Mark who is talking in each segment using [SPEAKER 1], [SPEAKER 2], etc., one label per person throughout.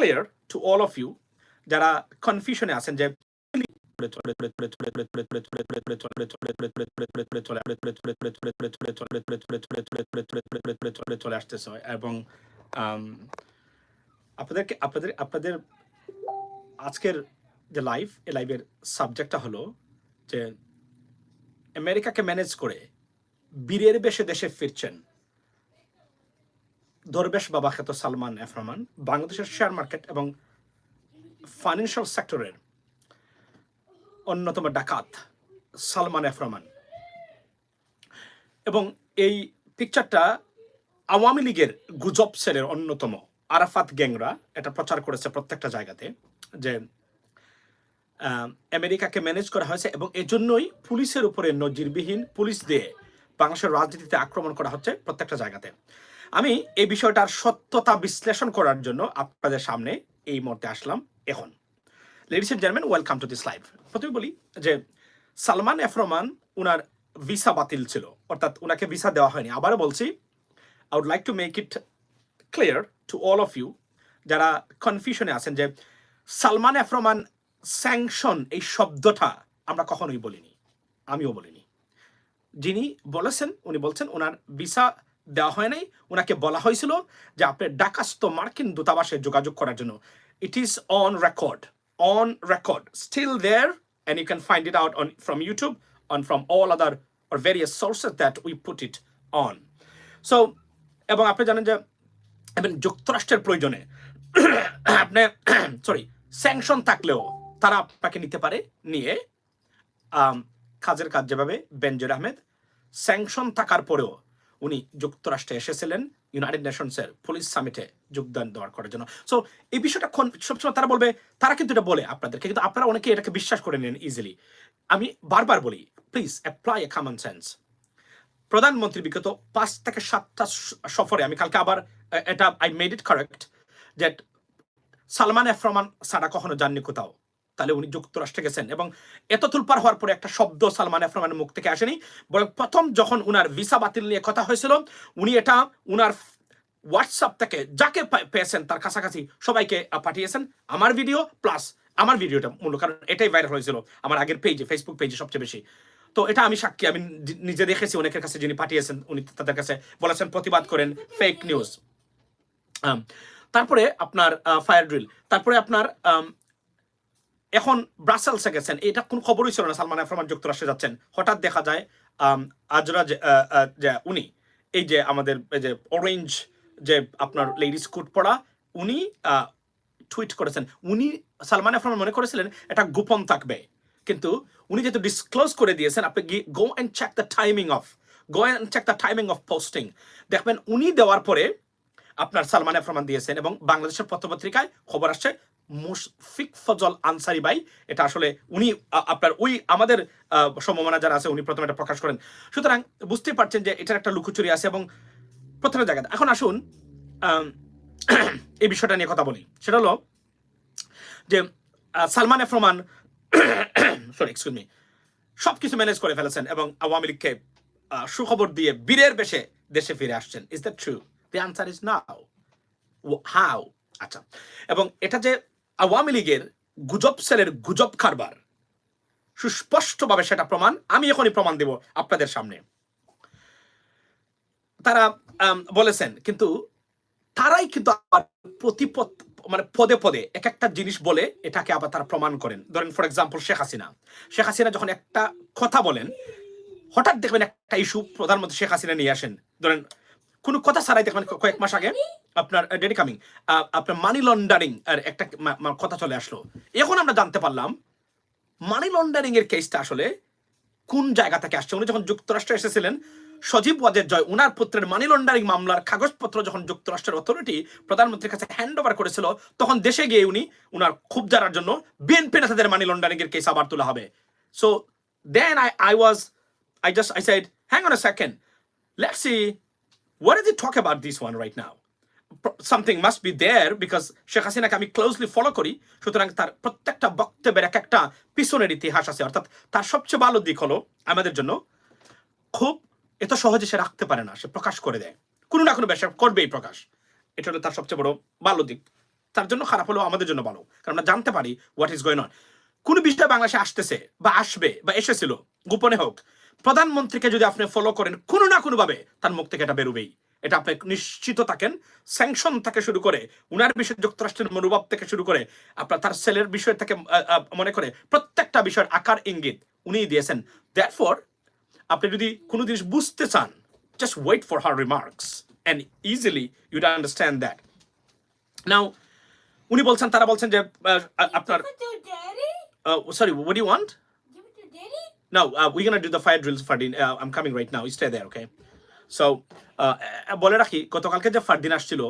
[SPEAKER 1] clear to all of you যারা কনফিউশনে আছেন যে চলে আসতেছে এবং আপনাদের আজকের যে লাইভ এই লাইভের সাবজেক্টটা হলো যে আমেরিকাকে ম্যানেজ করে বীরের বেশে দেশে ফিরছেন দরবেশ বাবা খ্যাত সালমান এফ রহমান, বাংলাদেশের শেয়ার মার্কেট এবং ফাইন্যান্সিয়াল সেক্টরের অন্যতম ডাকাত সালমান এফ রহমান। এবং এই পিকচারটা আওয়ামী লীগের গুজব সেলের অন্যতম আরাফাত গ্যাংরা এটা প্রচার করেছে প্রত্যেকটা জায়গাতে যে আমেরিকাকে ম্যানেজ করা হয়েছে এবং এজন্যই পুলিশের উপরে নজিরবিহীন পুলিশ দিয়ে বাংলাদেশের রাজনীতিতে আক্রমণ করা হচ্ছে প্রত্যেকটা জায়গাতে। আমি এই বিষয়টার সত্যতা বিশ্লেষণ করার জন্য আপনাদের সামনে এই মুহূর্তে আসলাম এখন। Ladies and gentleman, welcome to this live. প্রথমে বলি যে সালমান এফ রহমান উনার ভিসা বাতিল ছিল, অর্থাৎ উনাকে ভিসা দেওয়া হয়নি। আবারও বলছি, I would like to make it clear to all of you যারা কনফিউশনে আছেন যে সালমান এফ রহমান স্যাংশন এই শব্দটা আমরা কখনোই বলিনি, আমিও বলিনি। যিনি বলেছেন উনি বলছেন ওনার ভিসা দেওয়া হয় নাই, ওনাকে বলা হয়েছিল যে আপনি ঢাকাস্থ মার্কিন দূতাবাসে যোগাযোগ করার জন্য। It is on record still there and you can find it out on from YouTube and from all other or various sources that we put it on. So এবং আপনি জানেন যে এবং যুক্তরাষ্ট্রের প্রয়োজনে আপনি স্যাংশন থাকলেও তারা আপনাকে নিতে পারে নিয়ে কাজের কাজ যেভাবে বেনজির আহমেদ স্যাংশন থাকার পরেও উনি যুক্তরাষ্ট্রে এসেছিলেন ইউনাইটেড নেশনসের পুলিশ সামিটে যোগদান দেওয়ার করার জন্য। সো এই বিষয়টা সবসময় তারা বলবে, তারা কিন্তু এটা বলে আপনাদেরকে, কিন্তু আপনারা অনেকে এটাকে বিশ্বাস করে নেন ইজিলি। আমি বারবার বলি, please apply a common sense. প্রধানমন্ত্রী বিগত 5 থেকে 7টা সফরে, আমি কালকে আবার এটা আই মেড ইট কারেক্ট, যে সালমান এফ রহমান সারা কখনো যাননি কোথাও, তাহলে উনি যুক্তরাষ্ট্রে গেছেন। এবং এত তুলপার হওয়ার পরে একটা শব্দ সালমান এফ রহমানের মুখ থেকে আসেনি, বরং প্রথম যখন উনার ভিসা বাতিল নিয়ে কথা হয়েছিল উনি এটা উনার হোয়াটসঅ্যাপ থেকে যাকে পেয়েছেন তার কাছাকাছি সবাইকে পাঠিয়েছেন। আমার ভিডিও প্লাস আমার ভিডিওটা মূল, কারণ এটাই ভাইরাল হয়েছিল আমার আগের পেজে, ফেসবুক পেজে সবচেয়ে বেশি। তো এটা আমি সাক্ষী, আমি নিজে দেখেছি অনেকের কাছে যিনি পাঠিয়েছেন উনি তাদের কাছে বলেছেন প্রতিবাদ করেন ফেক নিউজ। তারপরে আপনার ফায়ার ড্রিল, তারপরে আপনার এখন ব্রাসেলসে গেছেন, এটা কোন খবরই ছিল না সালমান এফ রহমান যুক্তরাষ্ট্রে যাচ্ছেন। হঠাৎ দেখা যায় আজরা যে উনি এই যে আমাদের এই যে অরেঞ্জ যে আপনার লেডিস কোট পরা, উনি টুইট করেছেন। উনি সালমান এফ রহমান মনে করেছিলেন এটা গোপন থাকবে, কিন্তু উনি যেহেতু ডিসক্লোজ করে দিয়েছেন, আপনি go and check the timing of posting, দেখবেন উনি দেওয়ার পরে আপনার সালমান এফ রহমান দিয়েছেন। এবং বাংলাদেশের পত্রপত্রিকায় খবর আসছে মুশফিক ফজল আনসারি ভাই, এটা আসলে উনি আপনার ওই আমাদের সমমনা যারা আছে উনি প্রথমে এটা প্রকাশ করেন। সুতরাং বুঝতে পারছেন যে এটার একটা লুকোচুরি আছে এবং প্রথমে জায়গাতে। এখন আসুন এই বিষয়টা নিয়ে কথা বলি। সেটা হলো যে সালমান এফ রহমান সবকিছু ম্যানেজ করে ফেলেছেন এবং আওয়ামী লীগকে সুখবর দিয়ে বীরের বেশে দেশে ফিরে আসছেন। Is that true? The answer is no. How? আচ্ছা, এবং এটা যে আওয়ামী লীগের গুজব সেলের গুজব কারবার, সুস্পষ্টভাবে সেটা প্রমাণ আমি এখনই প্রমাণ দেব আপনাদের সামনে। তারা বলেছেন, কিন্তু তারাই কিন্তু মানে পদে পদে এক একটা জিনিস বলে এটাকে আবার তারা প্রমাণ করেন। ধরেন ফর এক্সাম্পল শেখ হাসিনা যখন একটা কথা বলেন, হঠাৎ দেখবেন একটা ইস্যু প্রধানমন্ত্রী শেখ হাসিনা নিয়ে আসেন। ধরেন কোনো কথা ছাড়াই দেখবেন কয়েক মাস আগে আপনার ডেডি কামিং আপনার মানি লন্ডারিং এর একটা কথা চলে আসলো। এখন আমরা জানতে পারলাম মানি লন্ডারিং এর কেসটা আসলে কোন জায়গা থেকে আসছে। উনি যখন যুক্তরাষ্ট্রে এসেছিলেন, সজীব ওয়াজেদ জয় উনার পুত্রের মানি লন্ডারিং মামলার কাগজপত্র যখন যুক্তরাষ্ট্রের অথরিটি প্রধানমন্ত্রীর কাছে হ্যান্ড ওভার করেছিল, তখন দেশে গিয়ে উনি উনার ক্ষোভ জানার জন্য বিএনপি নেতাদের মানি লন্ডারিং এর কেস আবার তোলা হবে। So then I said, hang on a second, let's see what does it talk about this one right now. Something must be there because Sheikh হাসিনাকে আমি ক্লোজলি ফলো করি, সুতরাং তার প্রত্যেকটা বক্তব্যের এক একটা পিছনের ইতিহাস আছে। অর্থাৎ তার সবচেয়ে ভালো দিক হলো আমাদের জন্য খুব এত সহজে সে রাখতে পারে না, সে প্রকাশ করে দেয়, কোনো না কোনো বিষয় করবেই প্রকাশ। এটা হলো তার সবচেয়ে বড় ভালো দিক। তার জন্য খারাপ হলেও আমাদের জন্য ভালো, কারণ আমরা জানতে পারি হোয়াট ইজ গোয়িং অন। কোন বিষয় বাংলাদেশে আসতেছে বা আসবে বা এসেছিল, গোপনে হোক, প্রধানমন্ত্রীকে যদি আপনি ফলো করেন কোনো না কোনো ভাবে তার মুখ থেকে এটা বেরোবেই, এটা আপনি নিশ্চিত থাকেন। স্যাংশন থেকে শুরু করে, উনার বিষয়ে যুক্তরাষ্ট্রের মনোভাব থেকে শুরু করে, আপনার তার সেলের বিষয় থেকে মনে করে প্রত্যেকটা বিষয়ের আকার ইঙ্গিত উনিই দিয়েছেন। দ্যাটফর আপনি যদি কোনো জিনিস বুঝতে চান, just wait for her remarks and easily you'd understand that. Now উনি বলছেন, তারা বলছেন যে আপনার sorry, what do you want? No, we're gonna do the fire drills, Fardin. I'm coming right now. You stay there, okay? So বলে রাখি, গতকালকে যে ফারদিন আসছিল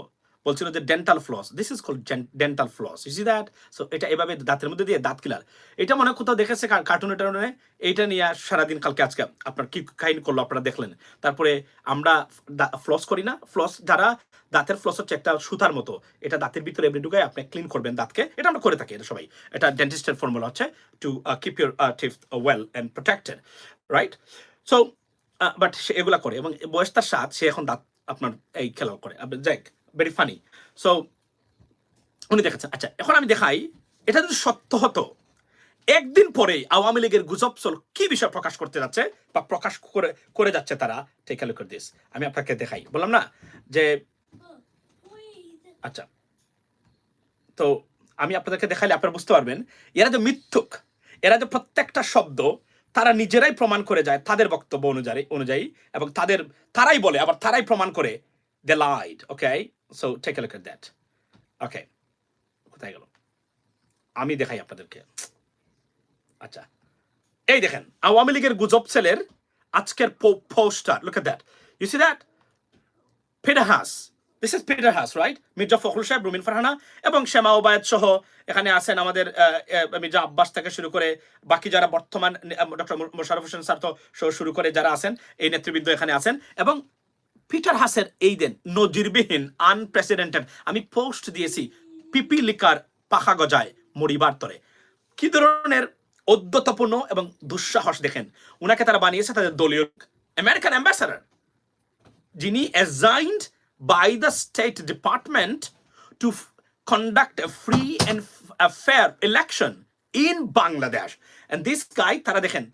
[SPEAKER 1] বলছিল যে dental floss, this is called dental floss, you see that? So এটা এভাবে দাঁতের মধ্যে দিয়ে দাঁত কিলার, এটা মনে কোথাও দেখেছে কার্টুনে টার্টুনে, এইটা নিয়ে সারাদিন কালকে আজকে আপনার কি কাহিনী করলো আপনারা দেখলেন। তারপরে আমরা ফ্লস করি না, ফ্লস যারা দাঁতের ফ্লস হচ্ছে একটা সুতার মতো, এটা দাঁতের ভিতরে এমনি ঢুকায় আপনি ক্লিন করবেন দাঁতকে, এটা আমরা করে থাকি, এটা সবাই, এটা ডেন্টিস্টের ফর্মুলা হচ্ছে to keep your teeth well and protected, right? So but সে এগুলা করে এবং বয়স তার 7, সে এখন দাঁত আপনার এই খেলা করে, যাক ভেরি ফানি। সো উনি দেখাচ্ছেন। আচ্ছা, এখন আমি দেখাই, এটা যদি সত্য হতো, একদিন পরেই আওয়ামী লীগের গুজব চল কি বিষয় প্রকাশ করতে যাচ্ছে বা প্রকাশ করে যাচ্ছে তারা, take a look at this. আমি আপনাকে দেখাই, বললাম না যে, আচ্ছা তো আমি আপনাদেরকে দেখাইলে আপনারা বুঝতে পারবেন এরা যে মিথ্যুক, এরা যে প্রত্যেকটা শব্দ তারা নিজেরাই প্রমাণ করে যায় তাদের বক্তব্য অনুযায়ী এবং তারাই বলে আবার তারাই প্রমাণ করে, they lied. Okay, so take a look at that. Okay, কোথায় গেল? আমি দেখাই আপনাদেরকে। আচ্ছা, এই দেখেন আওয়ামী লীগের গুজব সেলের আজকের poster, look at that, you see that? Peter Haas, this is Peter Haas, right? Mirza Fakhrul Saheb, Rumin Farhana এবং শ্যামা ওবায়দ সহ এখানে আছেন আমাদের মির্জা আব্বাস থেকে শুরু করে বাকি যারা বর্তমান ডক্টর মোশাররফ হোসেন স্যার সহ শুরু করে যারা আছেন, এই নেতৃবৃন্দ এখানে আছেন। এবং পিটার হাসের এই দিন নজিরবিহীন, আনপ্রেসিডেন্টেড, আমি পোস্ট দিয়েছি, পিপি লিকার পাখা গজায় মরিবার তরে। কি ধরনের অদ্যতপূর্ণ এবং দুঃসাহস দেখেন, উনাকে তারা বানিয়েছে তাদের দলীয় আমেরিকান অ্যাম্বাসেডর, যিনি assigned by the State Department to conduct a free and a fair election in Bangladesh. And this guy, tara dekhen,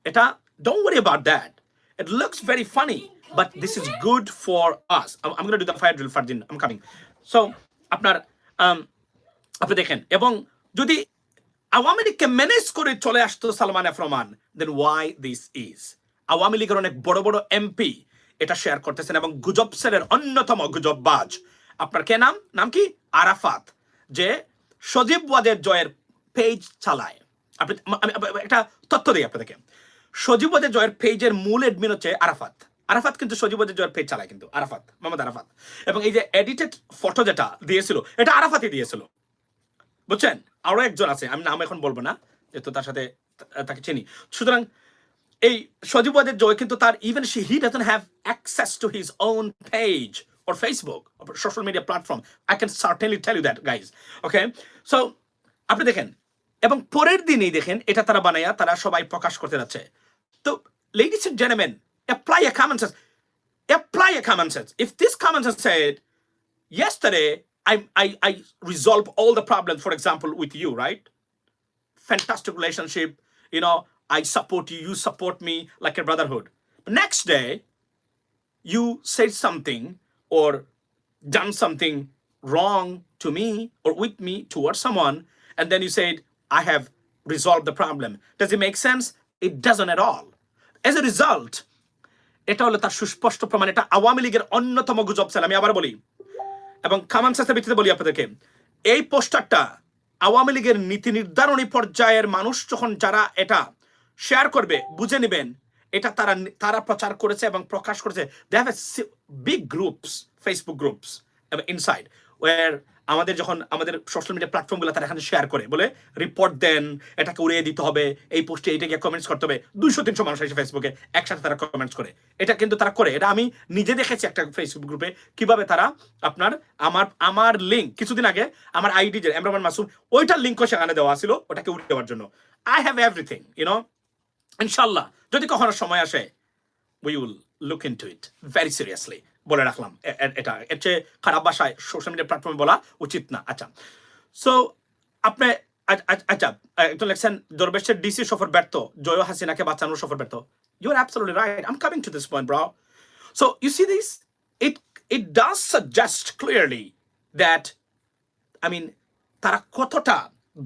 [SPEAKER 1] eta, don't worry about that. It looks very funny, but this is good for us. I'm going to do the fire drill, Fardin. I'm coming. So, আপনার আপনি দেখেন, এবং যদি আওয়ামী লীগকে manage করে চলে আসতো Salman F Rahman, then why this is? Awami লীগের অনেক বড় বড় এমপি এটা শেয়ার করতেছেন এবং গুজব সেলের অন্যতম গুজববাজ আপনার কে নাম কি? আরাফাত, যে সজীব ওয়াজেদ জয়ের পেজ চালায়। আপনি একটা তথ্য দিই আপনাদেরকে, সজীব ওয়াজেদ জয়ের পেজের মূল এডমিন হচ্ছে আরাফাত কিন্তু সজীব ওয়াজেদ জয়ের পেজ চালায় কিন্তু মোহাম্মদ আরাফাত। এবং এই যে এডিটেড ফটো যেটা দিয়েছিল, এটা আরাফাতই দিয়েছিল, বুঝছেন? আরো একজন আছে, আমি নাম এখন বলবো না যেহেতু তার সাথে তাকে চিনি। সুতরাং এই সজীব ওয়াজেদ জয় কিন্তু তার even he doesn't have access to his own page or Facebook or social media platform. I can certainly tell you that, guys. Okay, so আপনি দেখেন, এবং পরের দিনই দেখেন এটা তারা বানায়া তারা সবাই প্রকাশ করতে যাচ্ছে। তো ladies and gentlemen, apply a common sense. If this common sense said yesterday I resolve all the problems, for example with you, right? Fantastic relationship, you know, I support you, you support me like a brotherhood. Next day, you said something or done something wrong to me or with me towards someone, and then you said, I have resolved the problem. Does it make sense? It doesn't at all. As a result, এটা হলো তার সুস্পষ্ট প্রমাণ, এটা আওয়ামী লীগের অন্যতম গুজব sell. আমি আবার বলি এবং কমন সেন্সের ভিত্তিতে বলি আপনাদেরকে, এই পোস্টারটা আওয়ামী লীগের নীতি নির্ধারণী পর্যায়ের মানুষ যখন যারা এটা শেয়ার করবে, বুঝে নেবেন এটা তারা প্রচার করেছে এবং প্রকাশ করেছে। They have a big groups, Facebook groups inside, where আমাদের যখন আমাদের সোশ্যাল মিডিয়া প্ল্যাটফর্মগুলো তারা এখানে শেয়ার করে, বলে রিপোর্ট দেন, এটাকে উড়িয়ে দিতে হবে, এই পোস্টে এইটাকে কমেন্টস করতে হবে। 200-300 মানুষ এসে ফেসবুকে একসাথে তারা কমেন্টস করে, এটা কিন্তু তারা করে। এটা আমি নিজে দেখেছি একটা ফেসবুক গ্রুপে কিভাবে তারা আপনার আমার লিঙ্ক কিছুদিন আগে আমার আইডি যে এমরান মাসুম, ওইটার লিঙ্কও সেখানে দেওয়া ছিল ওটাকে উড়িয়ে দেওয়ার জন্য। I have everything, you know. ইনশাল্লাহ যদি কখনো সময় আসে, we will look into it very seriously. বলে রাখলাম এটা এর চেয়ে খারাপ ভাষায় সোশ্যাল মিডিয়া প্ল্যাটফর্মে বলা উচিত না। আচ্ছা, সো আপনি আচ্ছা একজন লেখছেন দরবেশের ডিসি সফর ব্যর্থ, জয় হাসিনাকে বাঁচানোর সফর ব্যর্থ। You are absolutely right, I am coming to this point bro. So you see this, it does suggest clearly that I mean তারা কতটা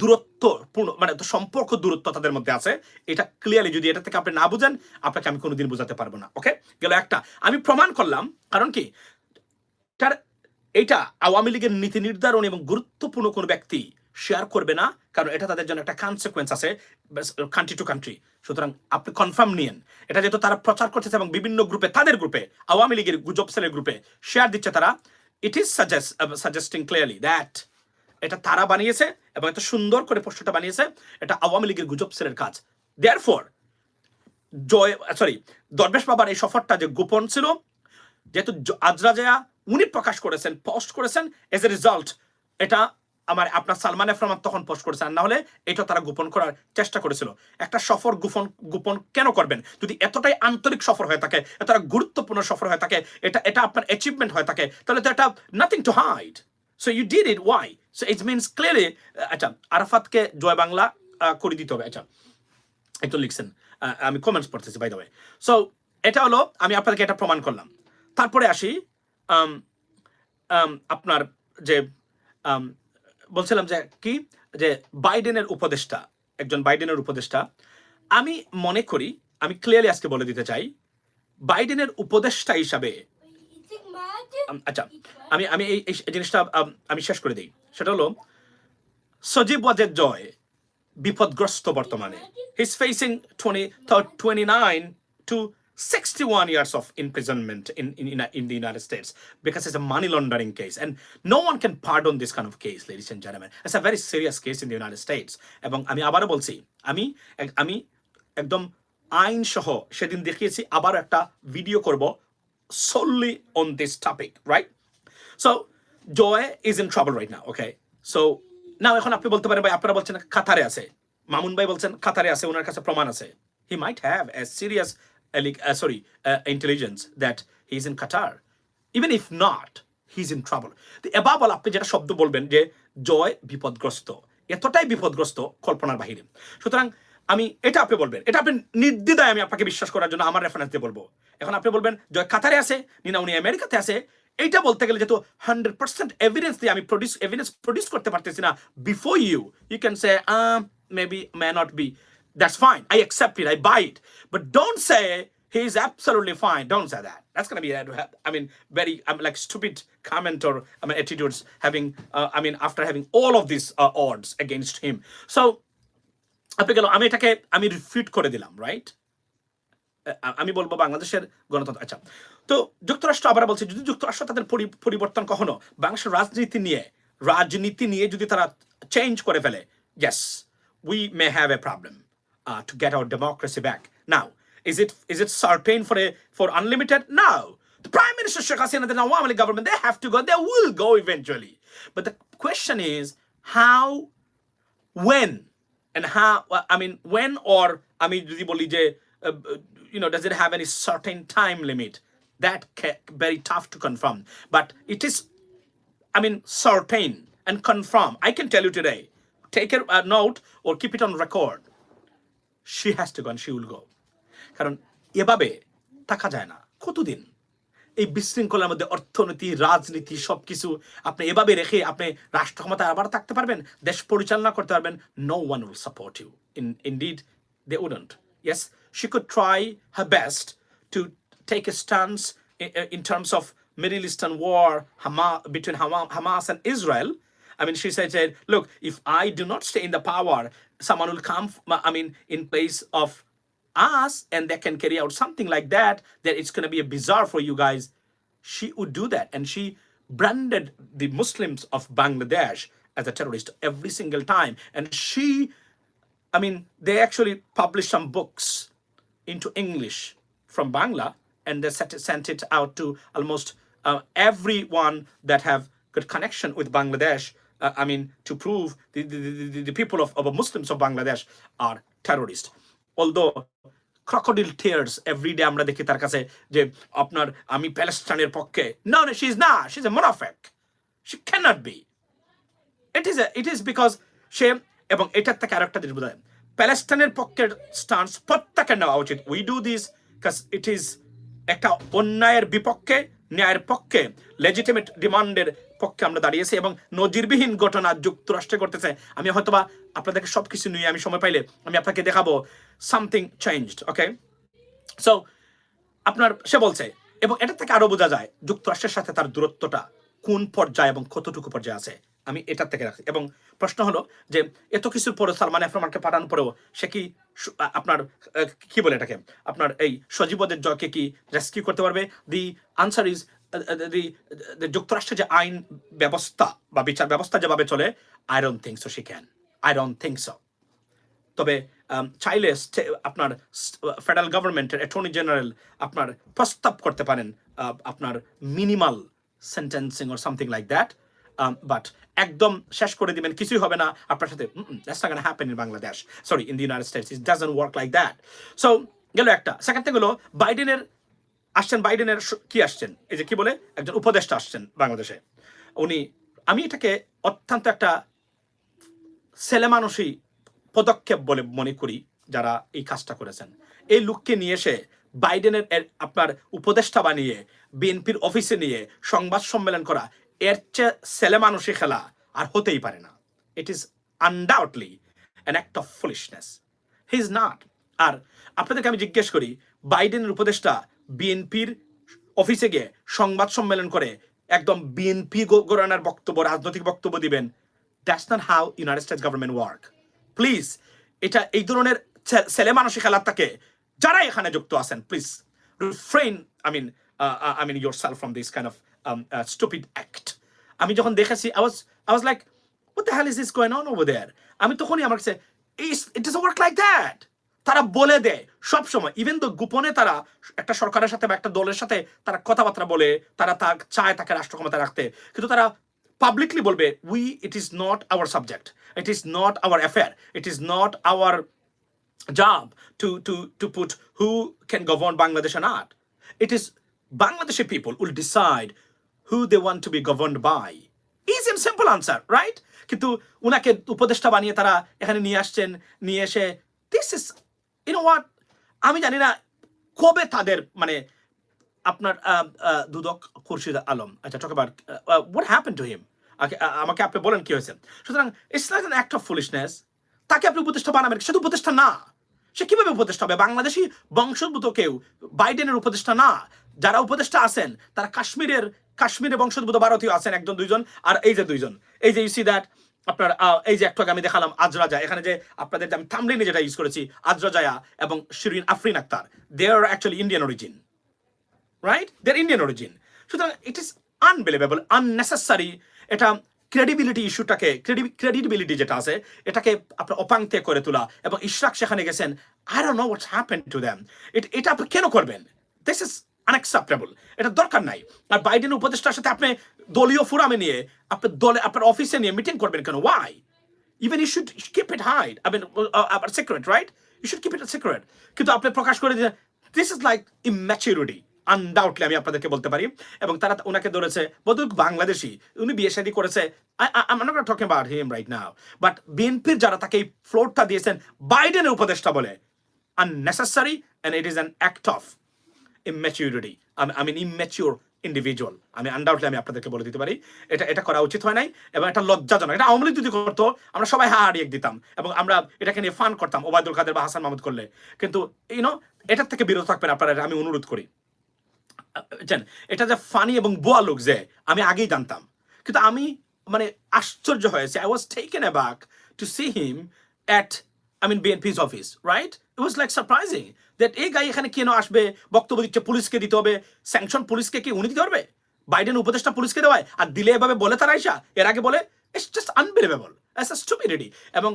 [SPEAKER 1] দূরত্বপূর্ণ, মানে সম্পর্ক দূরত্ব তাদের মধ্যে আছে, এটা ক্লিয়ারলি যদি এটা থেকে আপনি না বুঝেন, আপনাকে আমি কোনোদিন বোঝাতে পারবো না। ওকে, গেল একটা, আমি প্রমাণ করলাম। কারণ কি, তার এটা আওয়ামী লীগের নীতি নির্ধারণ এবং গুরুত্বপূর্ণ কোনো ব্যক্তি শেয়ার করবে না, কারণ এটা তাদের জন্য একটা কনসিকুয়েন্স আছে কান্ট্রি টু কান্ট্রি। সুতরাং আপনি কনফার্ম নিয়েন, এটা যেহেতু তারা প্রচার করতেছে এবং বিভিন্ন গ্রুপে, তাদের গ্রুপে, আওয়ামী লীগের গুজব সেলের গ্রুপে শেয়ার দিচ্ছে তারা, it is suggesting clearly that এটা তারা বানিয়েছে এবং এত সুন্দর করে পোস্টটা বানিয়েছে, এটা আওয়ামী লীগের গুজব সেলের কাজ। দেয়ারফর দরবেশ বাবার এই সফরটা যে গোপন ছিল, যেহেতু আজরা জায়া উনি প্রকাশ করেছেন, পোস্ট করেছেন, এজ এ রিজাল্ট এটা আপনার সালমান এফ রহমান তখন পোস্ট করেছেন, না হলে এটা তারা গোপন করার চেষ্টা করেছিল। একটা সফর গোপন কেন করবেন? যদি এতটাই আন্তরিক সফর হয়ে থাকে, এতটা গুরুত্বপূর্ণ সফর হয়ে থাকে, এটা আপনার অ্যাচিভমেন্ট হয়ে থাকে, তাহলে তো এটা nothing to hide. So you did it, why? So it means clearly, আচ্ছা আরাফাতকে জয় বাংলা করে দিতে হবে। আচ্ছা, একটু লিখছেন, আমি কমেন্টস পড়তেছি বাই দ্য ওয়ে। সো এটা হলো, আমি আপনাদেরকে এটা প্রমাণ করলাম। তারপরে আসি আপনার যে বলছিলাম যে কি, যে বাইডেনের উপদেষ্টা, একজন বাইডেনের উপদেষ্টা, আমি মনে করি, আমি ক্লিয়ারলি আজকে বলে দিতে চাই, বাইডেনের উপদেষ্টা হিসাবে, আচ্ছা আমি এই জিনিসটা আমি শেষ করে দিই। সেটা হলো সজীব ওয়াজেদ জয় বিপদগ্রস্ত বর্তমানে। He is facing 29 to 61 years of imprisonment in the United States because it's a money laundering case, and no one can pardon this kind of case, ladies and gentlemen. It's a very serious case in the United States. এবং আমি আবারও বলছি, আমি একদম আইন সহ সেদিন দেখিয়েছি, আবার একটা ভিডিও করব solely on this topic, right? So Joy is in trouble right now, okay? So now এখন আপনি বলতে পারেন ভাই, আপনারা বলছেন কাতারে আছে, মামুন ভাই বলছেন কাতারে আছে, ওনার কাছে প্রমাণ আছে। He might have a serious intelligence that he's in Qatar. Even if not, he's in trouble. The above all, আপনি যেটা শব্দ বলবেন যে জয় বিপদগ্রস্ত, এতটাই বিপদগ্রস্ত কল্পনার বাহিরে। সুতরাং আমি এটা আপনি বলবেন, এটা আপনি নির্দ্বিধায় আমি আপনাকে বিশ্বাস করার জন্য আমার রেফারেন্স দিয়ে বলবো। এখন আপনি বলবেন জয় কাতারে আছে, না উনি আমেরিকাতে আছে, এইটা বলতে গেলে যেহেতু 100% এভিডেন্স দিয়ে আমি এভিডেন্স প্রডিউস করতে পারতেছি না before you can say maybe may not be. That's fine. I accept it. I buy it. But don't say he's absolutely fine. Don't say that. That's going to be, very like stupid comment or attitudes having, after having all of these odds against him. So, আমি এটাকে refute করে দিলাম, right? আমি বলবো বাংলাদেশের গণতন্ত্র। আচ্ছা, তো যুক্তরাষ্ট্র আবার বলছে, যদি যুক্তরাষ্ট্র তাদের পরিবর্তন কখনো বাংলাদেশের রাজনীতি নিয়ে যদি তারা চেঞ্জ করে ফেলে, yes, we may have a problem to get our democracy back. Now, is it certain for unlimited? No. The Prime Minister Sheikh Hasina, the Awami government, they have to go. They will go eventually. But the question is how, when, and how. When or যদি বলি যে does it have any certain time limit? That very tough to confirm. But it is, certain and confirm. I can tell you today. Take a note or keep it on record. She has to go and she will go. কারণ এভাবে থাকা যায় না। কতদিন এই বিশৃঙ্খলার মধ্যে অর্থনীতি, রাজনীতি সবকিছু আপনি এভাবে রেখে আপনি রাষ্ট্র ক্ষমতায় আবার থাকতে পারবেন, দেশ পরিচালনা করতে পারবেন? No one will support you. Indeed, they wouldn't. Yes, she could try her best to take a stance in terms of Middle Eastern war between Hamas and Israel. She said, look, if I do not stay in the power, someone will come, in place of us, and they can carry out something like that, then it's going to be a bizarre for you guys. She would do that. And she branded the Muslims of Bangladesh as a terrorist every single time. And they actually published some books into English from Bangla, and they sent it out to almost everyone that have good connection with Bangladesh, to prove the people of Muslims of Bangladesh are terrorists. Although crocodile tears everyday আমরা দেখি তার কাছে যে আপনার আমি প্যালেস্টাইনের পক্ষে। No, no, she's not. She's a মুনাফিক. She cannot be. It is because সে, এবং এটার থেকে আরেকটা জিনিস বোঝায়, প্যালেস্টাইনের পক্ষের স্টান্স প্রত্যেকের নেওয়া উচিত। We do this because it is একটা অন্যায়ের বিপক্ষে, ন্যায়ের পক্ষে, লেজিটিমেট ডিমান্ডের পক্ষে আমরা দাঁড়িয়েছি, এবং নজিরবিহীন ঘটনা যুক্তরাষ্ট্রে করতেছে। আমি হয়তোবা আপনাদেরকে সবকিছু নিয়ে আমি সময় পাইলে আমি আপনাকে দেখাবো সামথিং চেঞ্জড। ওকে, সো আপনার সে বলছে, এবং এটা থেকে আরো বোঝা যায় যুক্তরাষ্ট্রের সাথে তার দূরত্বটা কোন পর্যায়ে এবং কতটুকু পর্যায়ে আছে। আমি এটার থেকে রাখছি। এবং প্রশ্ন হলো যে এত কিছুর পরে সালমান এফ রহমানকে পাঠানোর পরেও সে কি আপনার কি বলে এটাকে, আপনার এই সজীবদের জয়কে কি রেস্কিউ করতে পারবে? দি আনসার ইজ যুক্তরাষ্ট্রের যে আইন ব্যবস্থা বা বিচার ব্যবস্থা যেভাবে চলে, I don't think so she can. I don't think so. তবে চাইলে আপনার ফেডারেল গভর্নমেন্টের অ্যাটর্নি জেনারেল আপনার প্রস্তাব করতে পারেন আপনার minimal sentencing or something like that, but একদম শেষ করে দিবেন, কিছুই হবে না আপনার সাথে, that's not gonna happen in Bangladesh, sorry in the United States, it doesn't work like that. So গেল একটা। সেকেন্ড থিং হলো বাইডেনের আসছেন, বাইডেনের কি আসছেন, এই যে কি বলে একজন উপদেষ্টা আসছেন বাংলাদেশে। উনি, আমি এটাকে অত্যন্ত একটা ছেলেমানুষী পদক্ষেপ বলে মনে করি যারা এই কাজটা করেছেন। এই লোককে নিয়ে এসে বাইডেনের আপনার উপদেষ্টা বানিয়ে বিএনপির অফিসে নিয়ে সংবাদ সম্মেলন করা, এর চেয়ে ছেলেমানুষী খেলা আর হতেই পারে না। It is undoubtedly an act of foolishness. He is not. আর আপনাদেরকে আমি জিজ্ঞেস করি, বাইডেনের উপদেষ্টা বিএনপির অফিসে গিয়ে সংবাদ সম্মেলন করে একদম বিএনপি ঘরানার বক্তব্য, রাজনৈতিক বক্তব্য দিবেন? That's not how United states government work. Please, এটা এই ধরনের ছেলে মানসিক খেলাটাকে যারা এখানে যুক্ত আছেন, please refrain I mean yourself from this kind of stupid act. আমি যখন দেখেছি I was like, what the hell is this going on over there? আমি তখনই আমার কাছে it doesn't work like that. তারা বলে দেয় সব সময়, ইভেন তো গোপনে তারা একটা সরকারের সাথে বা একটা দলের সাথে তারা কথাবার্তা বলে, তারা চায় তাকে রাষ্ট্র ক্ষমতা রাখতে, কিন্তু তারা পাবলিকলি বলবে it is not our subject, it is not our affair, it is not our job to put who can govern Bangladesh or not. It is Bangladeshi people will decide who they want to be governed by. Easy and simple answer, right? কিন্তু উনাকে উপদেষ্টা বানিয়ে তারা এখানে নিয়ে আসছেন, নিয়ে এসে this is, you know what, আমি জানি না কবে তাদের মানে আপনার দুদক খুরশিদ আলম, আচ্ছা talk about what happened to him, আমাকে আপনি বলেন কি হয়েছে। সুতরাং it's not an act of foolishness. তাকে আপনি উপদেষ্টা বানাবেন, সে তো উপদেষ্টা না। সে কিভাবে উপদেষ্টা হবে? বাংলাদেশি বংশোদ্ভূত কেউ বাইডেনের উপদেষ্টা না। যারা উপদেষ্টা আছেন তারা কাশ্মীরে বংশোদ্ভূত ভারতীয় আছেন, একজন দুইজন, আর এই যে দুইজন, এই যে ইউ সি দ্যাট আপনার এই যে একটু আগে আমি দেখালাম আজরাজা, এখানে যে আপনাদের আমি থাম্বনেইলে যেটা ইউজ করেছি, আজরাজায়া এবং শিরিন আফরিন আক্তার, দে আর অ্যাকচুয়ালি ইন্ডিয়ান অরিজিন, রাইট? দে আর ইন্ডিয়ান অরিজিন। সুতরাং ইট ইজ আনবিলিভেবল, আননেসেসারি। এটা ক্রেডিবিলিটি ইস্যুটাকে, ক্রেডিবিলিটি যেটা আছে এটাকে আপনার অপাঙ্ক্তে করে তোলা। এবং ইশরাক সেখানে গেছেন, I don't know what's happened to them. এটা আপনি কেন করবেন? দিস ইজ আনএক্সেপ্টেবল, এটা দরকার নাই। আর বাইডেন উপদেষ্টার সাথে আপনি দলীয় ফোরামে নিয়ে আপনার দলে আপনার অফিসে নিয়ে মিটিং করবেন কেন? Why? Even you should keep it hide, secret, right? You should keep it secret. কিন্তু আপনি প্রকাশ করে দিয়েছেন, this is like immaturity. Undoubtedly আমি আপনাদেরকে বলতে পারি। এবং তারা ওনাকে ধরেছে বদুক বাংলাদেশি, উনি বিয়ে শাদী করেছে, I'm not talking about him right now, but বিএনপির যারা তাকে এই ফ্লোরটা দিয়েছেন বাইডেনের উপদেষ্টা বলে, unnecessary, and it is an act of immaturity. I mean immature individual. আমি আনডাউটলি আমি আপনাদেরকে বলে দিতে পারি এটা করা উচিত হয় নাই, এবং এটা লজ্জাজনক। এটা আওয়ামী লীগ যদি করতো আমরা সবাই হারিয়ে দিতাম এবং আমরা এটাকে নিয়ে ফান করতাম ওবায়দুল কাদের বা হাসান মাহমুদ করলে। কিন্তু এটার থেকে বিরত থাকবেন আপনারা, আমি অনুরোধ করি। এটা যে ফানি এবং বোয়া লোক যে আমি আগেই জানতাম, কিন্তু আমি মানে আশ্চর্য হয়েছে। I was taken aback to see him at BNP's office, right? It was like surprising that এই গাই এখানে কেন আসবে, বক্তব্য দিচ্ছে, পুলিশকে দিতে হবে স্যাংশন, পুলিশকে কি উনি দিতে পারবে? বাইডেন উপদেষ্টা পুলিশকে দেওয়ায় আর দিলে এভাবে বলে তারা আইসা এর আগে বলে, it's just unbelievable, it's a stupidity. এবং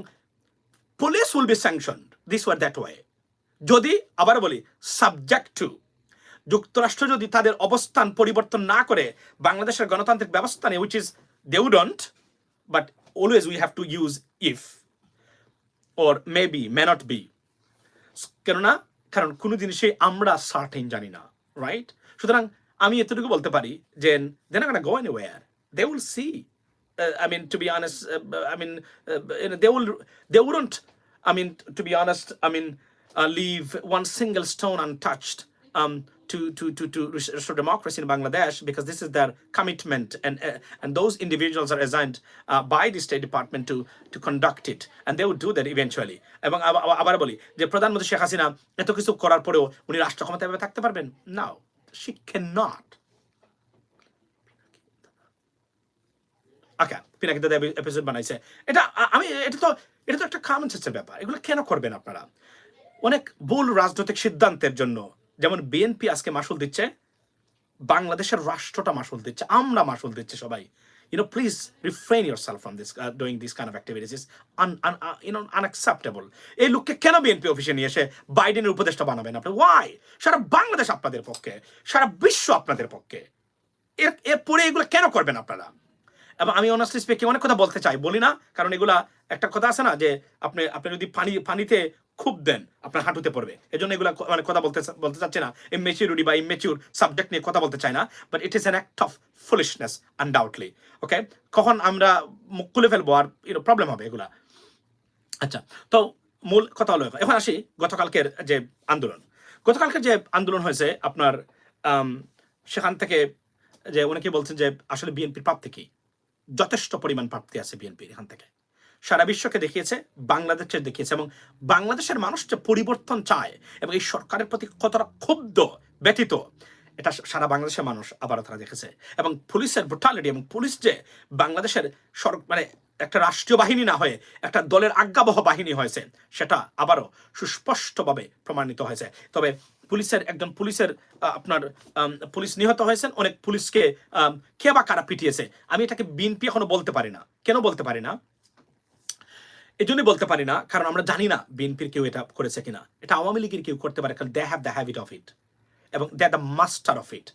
[SPEAKER 1] police will be sanctioned this or that way যদি, আবার বলি, subject to যুক্তরাষ্ট্র যদি তাদের অবস্থান পরিবর্তন না করে বাংলাদেশের গণতান্ত্রিক ব্যবস্থা নিয়ে, which is they wouldn't, but always we have to use if or maybe, may not be. কেননা কারণ কোনো জিনিসে আমরা সার্টেন জানি না, রাইট? সুতরাং আমি এতটুকু বলতে পারি যে they're not gonna go anywhere. They will see. I mean, to be honest, I mean, they wouldn't, I mean, to be honest, I mean, leave one single stone untouched to restore democracy in Bangladesh, because this is their commitment, and those individuals are assigned by the State Department to conduct it, and they would do that eventually. এবং আবার বলি যে প্রধানমন্ত্রী শেখ হাসিনা এত কিছু করার পরেও উনি রাষ্ট্র ক্ষমতায় এভাবে থাকতে পারবেন? No, she cannot. ওকে, পিনাকি দাদা এপিসোড বানাইছে, এটা তো একটা কমন সেন্সের ব্যাপার। এগুলো কেন করবেন আপনারা? অনেক ভুল রাজনৈতিক সিদ্ধান্তের জন্য, যেমন বিএনপি আজকে মাসুল দিচ্ছে, বাংলাদেশের রাষ্ট্রটা মাসুল দিচ্ছে, আমরা মাসুল দিচ্ছি সবাই। Please refrain yourself from this, doing these kind of activities. It's unacceptable. এই লোককে কেন বিএনপি অফিসে নিয়ে এসে বাইডেনের উপদেষ্টা বানাবেন আপনি? ওয়াই? সারা বাংলাদেশ আপনাদের পক্ষে, সারা বিশ্ব আপনাদের পক্ষে, এরপরে এগুলো কেন করবেন আপনারা? এবং আমি অনেস্টলি স্পিকিং অনেক কথা বলতে চাই, বলি না, কারণ এগুলা একটা কথা আছে না যে আপনি যদি পানিতে খুব দেন আপনার হাঁটুতে পড়বে। এজন্য এগুলা মানে কথা বলতে চাচ্ছি না, ইমেচিউরিটি বা ইমেচিউর সাবজেক্ট নিয়ে কথা বলতে চাই না, but it is an act of foolishness undoubtedly. Okay, কখন আমরা মুখ খুলে ফেলবো আর প্রবলেম হবে এগুলা। আচ্ছা, তো মূল কথা হলো, এখন আসি গতকালকের যে আন্দোলন হয়েছে আপনার, সেখান থেকে যে অনেকে বলছেন যে আসলে বিএনপির প্রাপ্তি কি? যথেষ্ট পরিমাণ প্রাপ্তি আছে বিএনপির এখান থেকে, সারা বিশ্বকে দেখিয়েছে, বাংলাদেশে দেখিয়েছে, এবং বাংলাদেশের মানুষ যে পরিবর্তন চায় এবং এই সরকারের প্রতি কতটা ক্ষুব্ধ ব্যতীত, এটা সারা বাংলাদেশের মানুষ আবারও তারা দেখেছে। এবং পুলিশের ব্রুটালিটি, এবং পুলিশ যে বাংলাদেশের মানে একটা রাষ্ট্রীয় বাহিনী না হয়ে একটা দলের আজ্ঞাবহ বাহিনী হয়েছে, সেটা আবারও সুস্পষ্টভাবে প্রমাণিত হয়েছে। তবে একজন পুলিশের আপনার পুলিশ নিহত হয়েছেন, অনেক পুলিশকে কে বা কারা পিটিয়েছে, আমি এটাকে বিএনপি এখনো বলতে পারি না। কেন বলতে পারি না? এই জন্যই বলতে পারি না কারণ আমরা জানি না বিএনপির কেউ এটা করেছে কিনা। এটা আওয়ামী লীগের কেউ করতে পারে, কারণ they have the habit of it, এবং they are the master of it,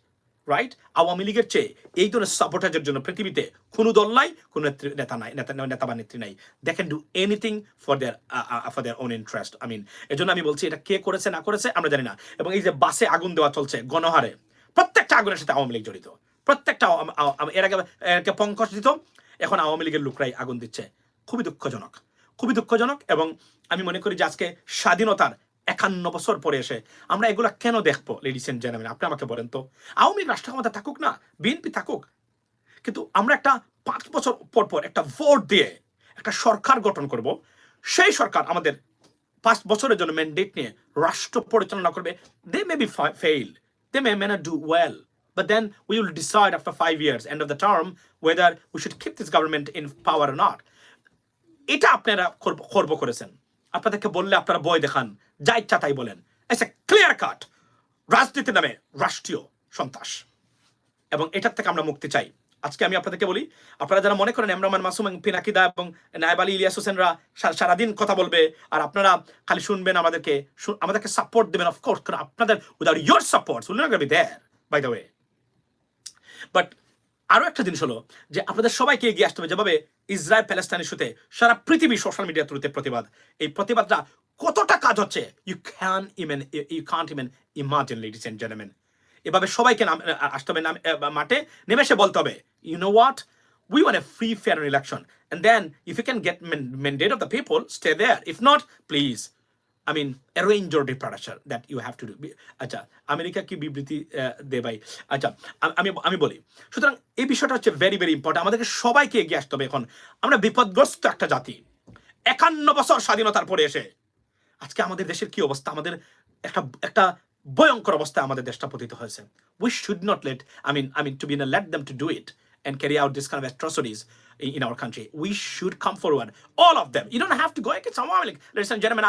[SPEAKER 1] right? Awami লীগের চেয়ে এই ধরনের সাপোর্টাজের জন্য পৃথিবীতে কোনো দল নাই, কোনো নেতা নাই, নেতা বা নেত্রী নাই। They can do anything for their own interest. এজন্য আমি বলছি, এটা কে করেছে না করেছে আমরা জানি না। এবং এই যে বাসে আগুন দেওয়া চলছে গণহারে, প্রত্যেকটা আগুনের সাথে আওয়ামী লীগ জড়িত, প্রত্যেকটা। এর আগে পঙ্কজ দিত, এখন আওয়ামী লীগের লোকরাই আগুন দিচ্ছে। খুবই দুঃখজনক, খুবই দুঃখজনক। এবং আমি মনে করি যে আজকে স্বাধীনতার 51 বছর পরে এসে আমরা এগুলা কেন দেখবো? লেডিস এন্ড জেন্টলম্যান, আপনি আমাকে বলেন তো, আওয়ামী লীগ রাষ্ট্র ক্ষমতা থাকুক না, বিএনপি থাকুক, কিন্তু আমরা একটা 5 বছর পর একটা ভোট দিয়ে একটা সরকার গঠন করব, সেই সরকার আমাদের 5 বছরের জন্য ম্যান্ডেট নিয়ে রাষ্ট্র পরিচালনা করবে। They may be fail, they may not do well, but then we will decide after 5 years, end of the term, whether we should keep this government in power or not. এটা আপনারা খর্ব করেছেন, আপনাদেরকে বললে আপনারা বই দেখান, যা ইচ্ছা তাই বলেন। এস এ ক্লিয়ার কাট রাজনীতির নামে রাষ্ট্রীয় সন্ত্রাস, এবং এটার থেকে আমরা মুক্তি চাই। আজকে আমি আপনাদেরকে বলি, আপনারা যারা মনে করেন এমরান মাসুম এবং পিনাকিদা এবং নায়েব আলী ইলিয়াস হোসেনরা সারাদিন কথা বলবে আর আপনারা খালি শুনবেন, আমাদেরকে সাপোর্ট দেবেন, অফকোর্স, কারণ আপনাদের without your support will not be there, by the way. But আরো একটা জিনিস হলো যে আপনাদের সবাইকে এগিয়ে আসতে হবে, যেভাবে ইসরায়েল প্যালেস্টাইন ইস্যুতে সারা পৃথিবী সোশ্যাল মিডিয়া থ্রুতে প্রতিবাদ, এই প্রতিবাদটা কতটা কাজ হচ্ছে you can't even imagine, ladies and gentleman. এভাবে সবাইকে আসতে হবে, মাঠে নেমে এসে বলতে হবে, you know what, we want a free, fair election, and then if you can get mandate of the people, stay there. If not, please, arrange your departure that you have to do. আচ্ছা, America কি বিবৃতি দে ভাই? আচ্ছা, আমি বলি, সুতরাং এই বিষয়টা হচ্ছে ভেরি ভেরি ইম্পর্টেন্ট। আমাদেরকে সবাইকে এগিয়ে আসতে হবে। এখন আমরা বিপদগ্রস্ত একটা জাতি, 51 বছর স্বাধীনতার পরে এসে আজকে আমাদের দেশের কি অবস্থা, আমাদের একটা ভয়ঙ্কর অবস্থায় আমাদের দেশটা পতিত হয়েছে। We should not let let them to do it and carry out this kind of atrocities in our country. We should come forward, all of them. You don't have to go against someone. Ladies and gentlemen,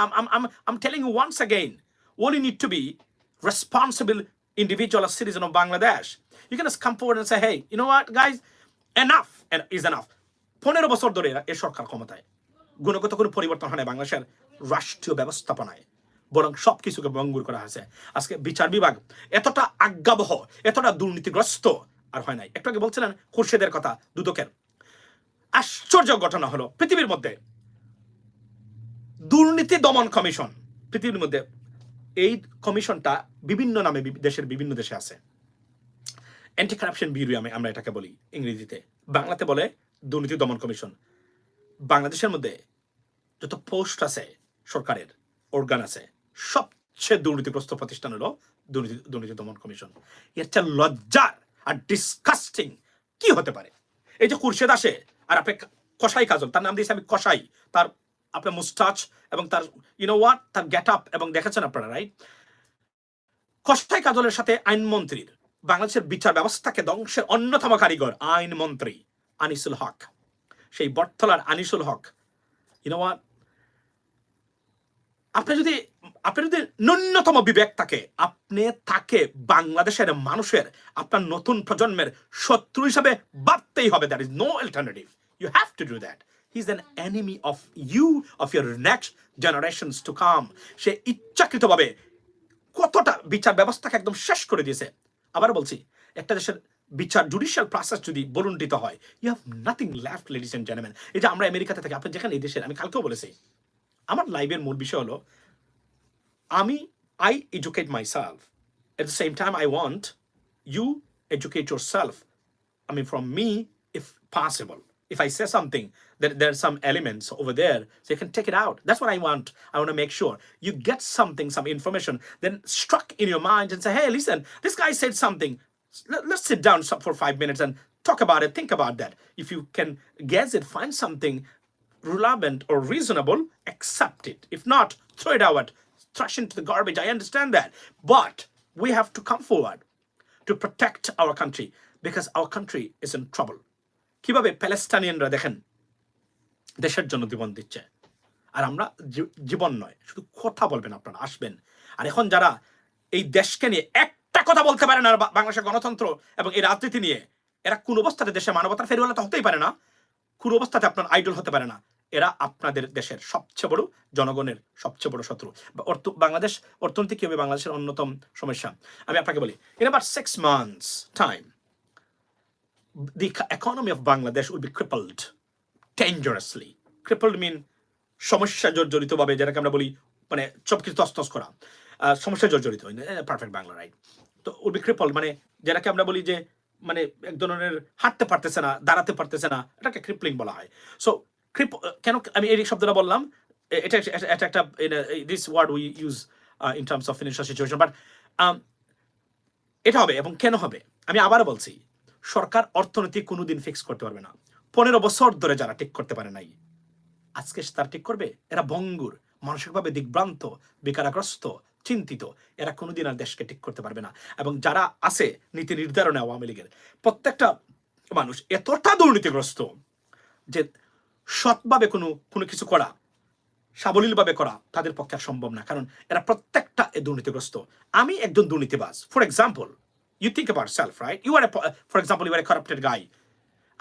[SPEAKER 1] I'm telling you once again, all you need to be responsible individual or citizen of Bangladesh. You can just come forward and say, hey, you know what, guys, enough is enough. 15 বছর ধরে এই সরকার ক্ষমতায়, গুণগত কোনো পরিবর্তন হয় না বাংলাদেশের রাষ্ট্রীয় ব্যবস্থাপনায়, বরং সবকিছুকে ভঙ্গুর করা হয়েছে। আজকে বিচার বিভাগ এতটা আজ্ঞাবহ, এতটা দুর্নীতিগ্রস্ত আর হয় নাই। একটু আগে বলছিলেন খুরশেদের কথা, দুদকের আশ্চর্য ঘটনা হলো, পৃথিবীর মধ্যে দুর্নীতি দমন কমিশন, পৃথিবীর মধ্যে এই কমিশনটা বিভিন্ন নামে দেশের বিভিন্ন দেশে আছে। অ্যান্টি কারাপশন ব্যুরো আমরা এটাকে বলি ইংরেজিতে, বাংলাতে বলে দুর্নীতি দমন কমিশন। বাংলাদেশের মধ্যে যত পোস্ট আছে সরকারের অর্গান আছে, সবচেয়ে দুর্নীতিগ্রস্ত প্রতিষ্ঠান হলো দুর্নীতি দমন কমিশন। এর চেয়ে লজ্জার আর ডিসকাস্টিং কি হতে পারে? এই যে খুরশেদ আসে আর আপনি কসাই কাজল, তার নাম দিয়েছে আমি কসাই, তার আপনার মুস্টাচ এবং তার হোয়াট তার গেট আপ এবং দেখেছেন আপনারা, রাইট? কসাই কাজলের সাথে আইনমন্ত্রীর, বাংলাদেশের বিচার ব্যবস্থাকে ধ্বংসের অন্যতম কারিগর আইনমন্ত্রী আনিসুল হক, সেই বটতলার আনিসুল হক, হোয়াট, আপনি যদি ন্যূনতম বিবেক থাকে, আপনি তাকে বাংলাদেশের মানুষের, আপনার নতুন প্রজন্মের শত্রু হিসাবে ভাবতেই হবে। That is no alternative. You have to do that. He is an enemy of you, of your next generations to come. সে ইচ্ছাকৃতভাবে কতটা বিচার ব্যবস্থাকে একদম শেষ করে দিয়েছে। আবার বলছি, একটা দেশের বিচার জুডিশিয়াল প্রসেস যদি বলুণ্ঠিত হয়, you have nothing left, ladies and gentleman. এই যে আমরা আমেরিকাতে থাকি, আপনি যেখানে এই দেশের, আমি কালকেও বলেছি, আমার লাইভের মূল বিষয় হলো I educate myself. At the same time, I want you educate yourself. I mean, from me, if possible. If I say something, that there's some elements over there, so you can take it out. That's what I want. I want to make sure you get something, some information, then struck in your mind and say, hey, listen, this guy said something. Let's sit down for 5 minutes and talk about it, think about that. If you can guess it, find something relevant or reasonable, accept it. If not, throw it out, thrash into the garbage. I understand that. But we have to come forward to protect our country because our country is in trouble. কিভাবে প্যালেস্টাইনিয়ানরা দেখেন দেশের জন্য জীবন দিচ্ছে, আর আমরা জীবন নয় শুধু কথা বলবেন, আপনারা আসবেন। আর এখন যারা এই দেশকে নিয়ে একটা কথা বলতে পারে না, বাংলাদেশের গণতন্ত্র এবং এই রাজনীতি নিয়ে, এরা কোন অবস্থাতে দেশে মানবতার ফেরিওয়ালা তো হতেই পারে না, কোন অবস্থাতে আপনার আইডল হতে পারে না। এরা আপনাদের দেশের সবচেয়ে বড়, জনগণের সবচেয়ে বড় শত্রু। বাংলাদেশ অর্থনীতি কি হবে বাংলাদেশের অন্যতম সমস্যা। আমি আপনাকে বলি, in about 6 months time the economy of Bangladesh will be crippled dangerously. Crippled mean সমস্যা জর্জরিত ভাবে, যেটাকে আমরা বলি মানে সবকিছু তছনছ করা, সমস্যা জর্জরিত, পারফেক্ট বাংলা, রাইট? তো will be crippled মানে যেটাকে আমরা বলি যে মানে এক ধরনের হাঁটতে পারতেছে না, দাঁড়াতে পারতেছে না, এটাকে ক্রিপলিং বলা হয়। সো কেন আমি এই শব্দটা বললাম, এটা একটা this word we use in terms of financial situation, but এটা হবে। এবং কেন হবে আমি আবারও বলছি, সরকার অর্থনীতি কোনোদিন ফিক্স করতে পারবে না। 15 বছর ধরে যারা ঠিক করতে পারে নাই, আজকে তারা ঠিক করবে? এরা ভঙ্গুর, মানসিকভাবে দিগ্ভ্রান্ত, বেকারগ্রস্ত, চিন্তিত, এরা কোনোদিন আর দেশকে ঠিক করতে পারবে না। এবং যারা আছে নীতি নির্ধারণে আওয়ামী লীগের, প্রত্যেকটা মানুষ এতটা দুর্নীতিগ্রস্ত যে সৎভাবে কোনো কিছু করা, সাবলীলভাবে করা তাদের পক্ষে আর সম্ভব না, কারণ এরা প্রত্যেকটা দুর্নীতিগ্রস্ত। আমি একজন দুর্নীতিবাজ, for example, you think about self, right? You are for example you are a corrupted guy.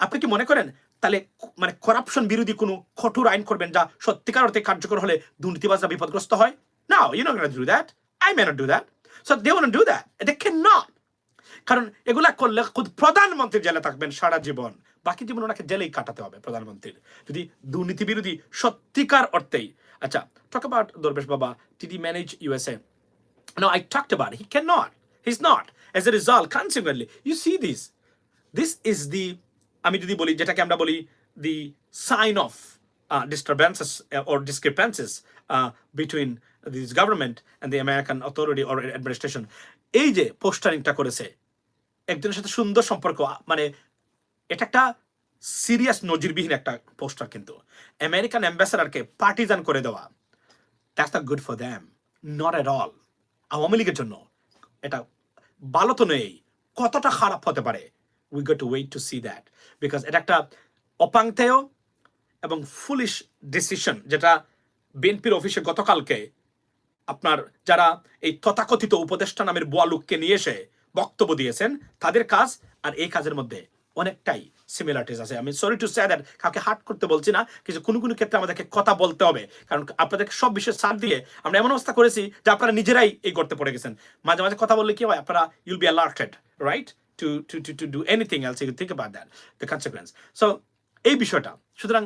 [SPEAKER 1] আপনি কি মনে করেন তাহলে মানে করাপশন বিরোধী কোনো কঠোর আইন করবেন যা সত্যিকার অর্থে কার্যকর হলে দুর্নীতিবাজরা বিপদগ্রস্ত হয়? No, you're not going to do that. I may not do that. So they want to do that. They cannot. কারণ এগুলা করলে খুদ প্রধানমন্ত্রী জেলে থাকবেন সারা জীবন, বাকি জীবন ওনাকে জেলেই কাটাতে হবে প্রধানমন্ত্রীর, যদি দুর্নীতি বিরোধী সত্যিকার অর্থেই। আচ্ছা, talk about Dorbesh Baba. Did he manage USA? No, I talked about it. He cannot. He's not. As a result, consequently, you see this. This is the, আমি যদি বলি যেটাকে আমরা বলি the sign of disturbances or discrepancies between this government and the American authority or administration. এই যে পোস্টারিংটা করেছে একজনের সাথে সুন্দর সম্পর্ক, মানে এটা একটা সিরিয়াস নজিরবিহীন একটা পোস্টার, কিন্তু আমেরিকান অ্যাম্বাসেডারকে পার্টিজান করে দেওয়া, that's not good for them, not at all. Awami লীগের জন্য এটা ভালো তো নেই, কতটা খারাপ হতে পারে, we got to wait to see that, because এটা একটা অপাংতেয় এবং ফুলিশ ডিসিশন, যেটা বিএনপির অফিসে গতকালকে আপনার যারা এই তথাকথিত উপদেষ্টা নামের বুয়া লোককে নিয়ে এসে বক্তব্য দিয়েছেন, তাদের কাজ আর এই কাজের মধ্যে অনেকটাই সিমিলারিটিস আছে। আমি সরি টু সে দ্যাট, কাউকে হার্ট করতে বলছি না, কিন্তু কোনো কোনো ক্ষেত্রে আমাদেরকে কথা বলতে হবে, কারণ আপনাদেরকে সব বিষয়ে ছাড় দিয়ে আমরা এমন অবস্থা করেছি যে আপনারা নিজেরাই এই করতে পড়ে গেছেন। মাঝে মাঝে কথা বললে কি হয়, আপনারা you'll be alerted, right, to do anything else, you think about that, the consequence. So এই বিষয়টা, সুতরাং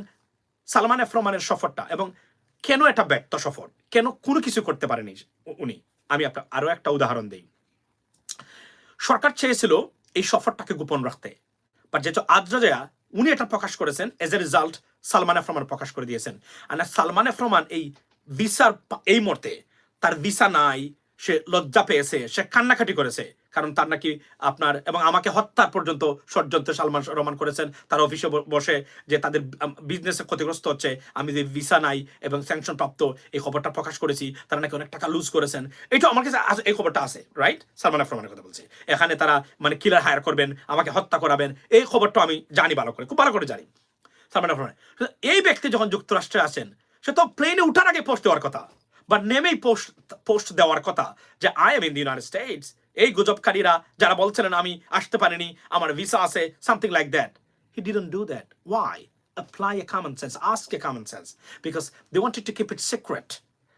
[SPEAKER 1] সালমান এফ রহমানের সফরটা, এবং কেন এটা ব্যর্থ সফর, কেন কোনো কিছু করতে পারেনি উনি, আমি আপনার আরো একটা উদাহরণ দিই। সরকার চেয়েছিল এই সফরটাকে গোপন রাখতে, বাট যেহেতু আদ্রাজয়া উনি এটা প্রকাশ করেছেন, as a result Salman F Rahman প্রকাশ করে দিয়েছেন। আর সালমান এফ রহমান এই ভিসার এই মুহূর্তে তার ভিসা নাই, সে লজ্জা পেয়েছে, সে কান্নাকাটি করেছে, কারণ তার নাকি আপনার এবং আমাকে হত্যার পর্যন্ত ষড়যন্ত্র সালমান রহমান করেছেন তার অফিসে বসে, যে তাদের বিজনেসে ক্ষতিগ্রস্ত হচ্ছে, আমি যে ভিসা নাই এবং স্যাংশন প্রাপ্ত এই খবরটা প্রকাশ করেছি, তারা নাকি অনেক টাকা লুজ করেছেন। এটা আমার কাছে এই খবরটা আছে, রাইট? সালমান এফ রহমানের কথা বলছি। এখানে তারা মানে কিলার হায়ার করবেন, আমাকে হত্যা করাবেন, এই খবরটা আমি জানি ভালো করে, খুব ভালো করে জানি। সালমান এফ রহমান এই ব্যক্তি যখন যুক্তরাষ্ট্রে আসেন, সে তো প্লেনে উঠার আগে পোস্ট দেওয়ার কথা, বা নেমেই পোস্ট দেওয়ার কথা যে I am in the United states. এই গুজবকারীরা যারা বলছিলেন আমি আসতে পারিনি, আমার ভিসা আছে, something like that, he didn't do that. Why? Apply a common sense, ask a common sense, because they wanted to keep it secret,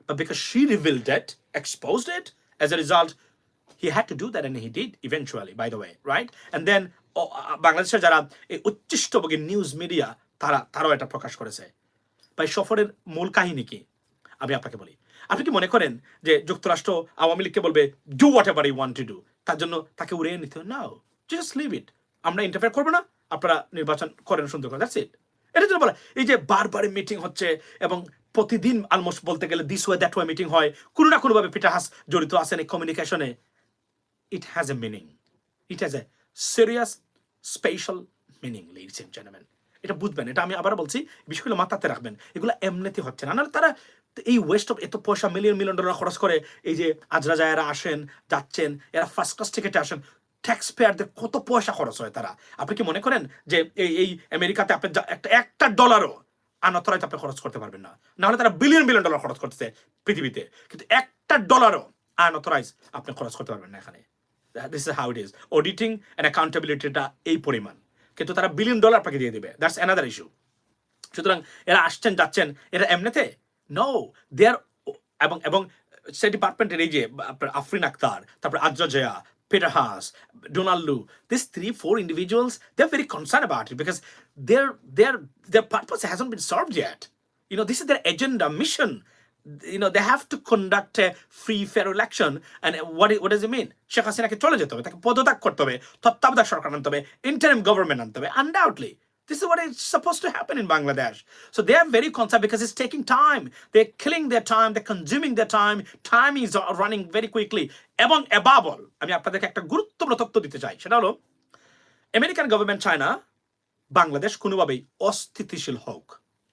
[SPEAKER 1] but because she revealed it, exposed it, as a result he had to do that, and he did eventually, by the way, right? And then বাংলাদেশের যারা এই উচ্ছিষ্টভোগী news media তারাও এটা প্রকাশ করেছে। ভাই সফরের মূল কাহিনী কি আমি আপনাকে বলি। আপনি কি মনে করেন যে যুক্তরাষ্ট্র আওয়ামী লীগকে বলবে do whatever you want to do, তার জন্য তাকে উড়িয়ে নিতে? নাও, জাস্ট লিভ ইট, আমরা ইন্টারফেয়ার করবো না, আপনারা নির্বাচন করেন সুন্দর করে, দ্যাটস ইট। এটা জন্য বলা এই যে বারবার মিটিং হচ্ছে এবং প্রতিদিন অলমোস্ট বলতে গেলে this way that way meeting হয়, কোনো না কোনোভাবে পিটার হাস জড়িত আছেন এই কমিউনিকেশনে। It has a meaning, it has a serious special meaning, ladies and gentleman. এটা বুঝবেন, এটা আমি আবার বলছি, বিষয়গুলো মাথাতে রাখবেন, এগুলো এমনিতে হচ্ছে না। নাহলে তারা এই ওয়েস্ট অফ এত পয়সা মিলিয়ন মিলিয়ন ডলার খরচ করে এই যে আজরাজায়েরা আসেন যাচ্ছেন, এরা ফার্স্ট ক্লাস টিকেটে আসেন, ট্যাক্স পেয়ারদের কত পয়সা খরচ হয় তারা। আপনি কি মনে করেন যে এই আমেরিকাতে আপনি একটা ডলারও আনঅথরাইজ আপনি খরচ করতে পারবেন না? নাহলে তারা বিলিয়ন বিলিয়ন ডলার খরচ করতেছে পৃথিবীতে, কিন্তু একটা ডলারও আনঅথরাইজ আপনি খরচ করতে পারবেন না এখানে। This is how it is. Auditing and অ্যাকাউন্টেবিলিটিটা এই পরিমাণ, কিন্তু তারা বিলিয়ন ডলার আপনাকে দিয়ে দেবে, দ্যাটস অ্যানাদার ইস্যু। সুতরাং এরা আসছেন যাচ্ছেন, এরা এমনিতে নো, দে আর এবং স্টেট ডিপার্টমেন্টের এই যে আফরিন আক্তার, তারপর আজরাজয়া, Peter Haas, Donald Lu, these 3-4 individuals, they're very concerned about it because their purpose hasn't been served yet. You know, this is their agenda, mission. You know, they have to conduct a free, fair election. And what does it mean? Sheikh Hasina ke chole jete hobe, take pododak korte hobe, তত্ত্বাবধায়ক সরকার আনতে হবে, interim government আনতে হবে, undoubtedly. This is what is supposed to happen in Bangladesh. So they are very concerned because it's taking time. They're killing their time. They're consuming their time. Time is running very quickly. এবং above all, আমি আপনাদেরকে একটা গুরুত্বপূর্ণ তথ্য দিতে চাই, সেটা হলো আমেরিকান গভর্নমেন্ট চায় না বাংলাদেশ কোনোভাবেই অস্থিতিশীল হোক।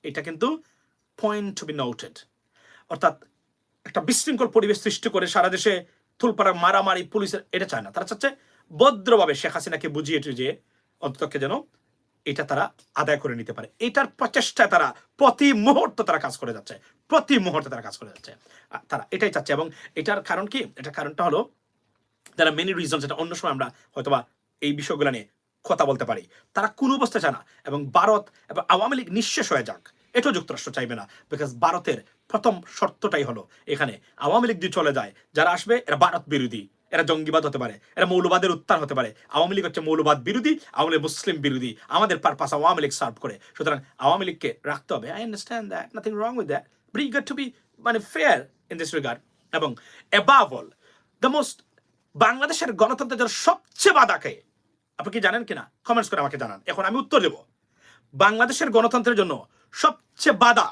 [SPEAKER 1] এটা কিন্তু পয়েন্ট টু বি নোটেড। অর্থাৎ একটা বিশৃঙ্খল পরিবেশ সৃষ্টি করে সারা দেশে তুলপাড়া মারামারি পুলিশের, এটা চায় না। তারা চাচ্ছে ভদ্রভাবে শেখ হাসিনাকে বুঝিয়ে টুঝিয়ে অন্ততকে যেন এটা তারা আদায় করে নিতে পারে। এটার প্রচেষ্টায় তারা প্রতি মুহূর্তে তারা কাজ করে যাচ্ছে, প্রতি মুহূর্তে তারা কাজ করে যাচ্ছে, তারা এটাই চাচ্ছে। এবং এটার কারণ কি? এটার কারণটা হলো যারা মেনি রিজনস, এটা অন্য সময় আমরা হয়তোবা এই বিষয়গুলো নিয়ে কথা বলতে পারি। তারা কোন অবস্থায় চায় না এবং ভারত এবং আওয়ামী লীগ নিঃশেষ হয়ে যাক, এটাও যুক্তরাষ্ট্র চাইবে না। বিকজ ভারতের প্রথম শর্তটাই হলো এখানে আওয়ামী লীগ দিয়ে চলে যায়, যারা আসবে এরা ভারত বিরোধী, এরা জঙ্গিবাদ হতে পারে, এরা মৌলবাদের উত্থান হতে পারে। আওয়ামী লীগ হচ্ছে মৌলবাদ বিরোধী, আওয়ামী লীগ মুসলিম বিরোধী, আমাদের পারপাস আওয়ামী লীগ সার্ভ করে। সুতরাং আওয়ামী লীগকে রাখতে হবে। I understand that, nothing wrong with that, but you got to be মানে ফেয়ার ইন দিস রিগার্ড। এবং অ্যাবাভ অল দ্য মোস্ট, বাংলাদেশের গণতন্ত্রের জন্য সবচেয়ে বাধাকে আপনি কি জানেন কিনা? কমেন্টস করে আমাকে জানান, এখন আমি উত্তর দেব। বাংলাদেশের গণতন্ত্রের জন্য সবচেয়ে বাধা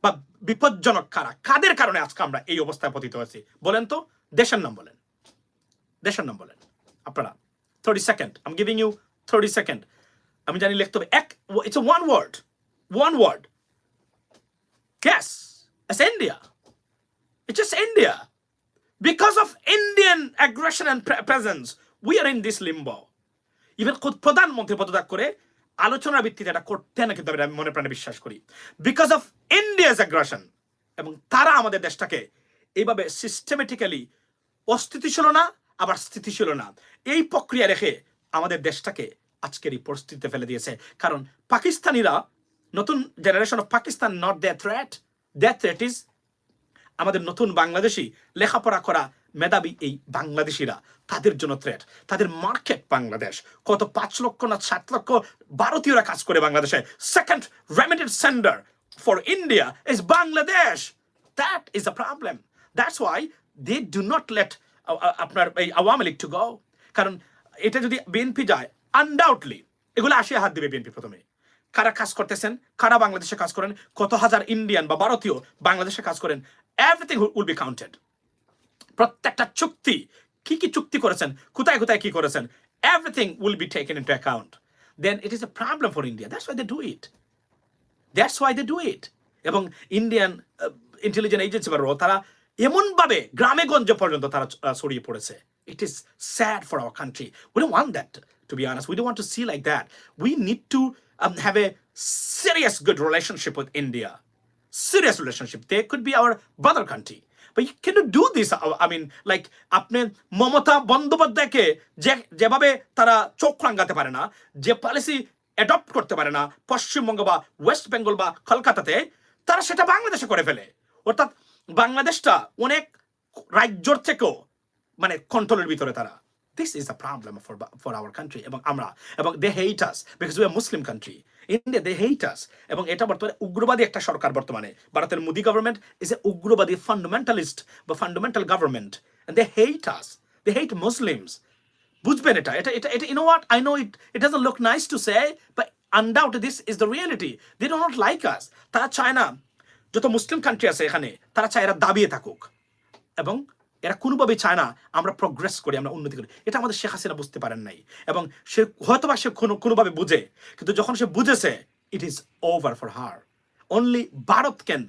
[SPEAKER 1] বা বিপজ্জনক কারা, কাদের কারণে আজকে আমরা এই অবস্থায় পতিত হয়েছি বলেন তো? দেশের নাম বলেন, দেশের নাম বলেন আপনারা। 30 second, I am giving you 30 second. আমি জানি লিখতে হবে it's one word. Yes, it's India. It's just India. Because of Indian aggression and presence, we are in this limbo. Even প্রধানমন্ত্রী পদত্যাগ করে আলোচনার ভিত্তিতে এটা করতে না, কিন্তু আমি মনে প্রাণে বিশ্বাস করি। বিকজ অফ ইন্ডিয়াস অ্যাগ্রেশন, এবং তারা আমাদের দেশটাকে এইভাবে সিস্টেমেটিক্যালি অস্থিতিশীল না আবার স্থিতিশীল না, এই প্রক্রিয়া রেখে আমাদের দেশটাকে আজকের এই পরিস্থিতিতে ফেলে দিয়েছে। কারণ পাকিস্তানিরা, নতুন generation of Pakistan not that threat, that threat is আমাদের নতুন বাংলাদেশি লেখাপড়া করা মেধাবী এই বাংলাদেশিরা, তাদের জন্য থ্রেট। তাদের মার্কেট বাংলাদেশ, কত 5 লক্ষ না 7 লক্ষ ভারতীয়রা কাজ করে বাংলাদেশে। Second remittance sender for India is Bangladesh. That is a problem. That's why they do not let আপনার এই আওয়ামী লীগ টু গো। কারণ এটা যদি বিএনপি যায়, আনডাউটলি এগুলো আসিয়া হাত দিবে বিএনপি প্রথমে। কারা কাজ করতেছেন, কারা বাংলাদেশে কাজ করেন, কত হাজার ইন্ডিয়ান বা ভারতীয় বাংলাদেশে কাজ করেন, এভরিথিং উইল বি কাউন্টেড। প্রত্যেকটা চুক্তি, কি কি চুক্তি করেছেন, কোথায় কোথায় কি করেছেন, everything will be taken into account. Then it is a problem for India. That's why they do it. That's why they do it. এবং ইন্ডিয়ান ইন্টেলিজেন্স এজেন্সি বা তারা এমনভাবে গ্রামে গঞ্জে পর্যন্ত তারা ছড়িয়ে পড়েছে। It is sad for our country. We don't want that, to be honest. We don't want to see like that. We need to have a serious good relationship with India. Serious relationship. They could be our brother country. But you cannot do this. I mean, like আপনি মমতা বন্দ্যোপাধ্যায়কে যেভাবে তারা চোখ রাঙাতে পারে না, যে policy adopt করতে পারে না পশ্চিমবঙ্গ বা ওয়েস্ট বেঙ্গল বা কলকাতাতে, তারা সেটা বাংলাদেশে করে ফেলে। অর্থাৎ বাংলাদেশটা অনেক রাজ্যর থেকেও মানে কন্ট্রোলের ভিতরে তারা। This is a problem for our country. এবং আমরা, এবং they hate us because we are Muslim country. India, they hate us. এবং এটা বর্তমানে উগ্রবাদী একটা সরকার। বর্তমানে ভারতের মোদি গভর্নমেন্ট is a উগ্রবাদী ফান্ডামেন্টালিস্ট বা fundamental government, and they hate us. They hate Muslims. বুঝবেন এটা, এটা এটা এটা you know what, I know it doesn't look nice to say, but undoubtedly this is the reality. They do not like us. তারা চায় না যত মুসলিম country আছে এখানে, তারা চায় এরা দাবিয়ে থাকুক, এবং এরা কোনোভাবেই চায় না আমরা প্রগ্রেস করি, আমরা উন্নতি করি। এটা আমাদের শেখ হাসিনা বুঝতে পারেন নাই, এবং সে হয়তোবা সে কোনোভাবে বুঝে, কিন্তু যখন সে বুঝেছে, it is over for her. Only Bharat can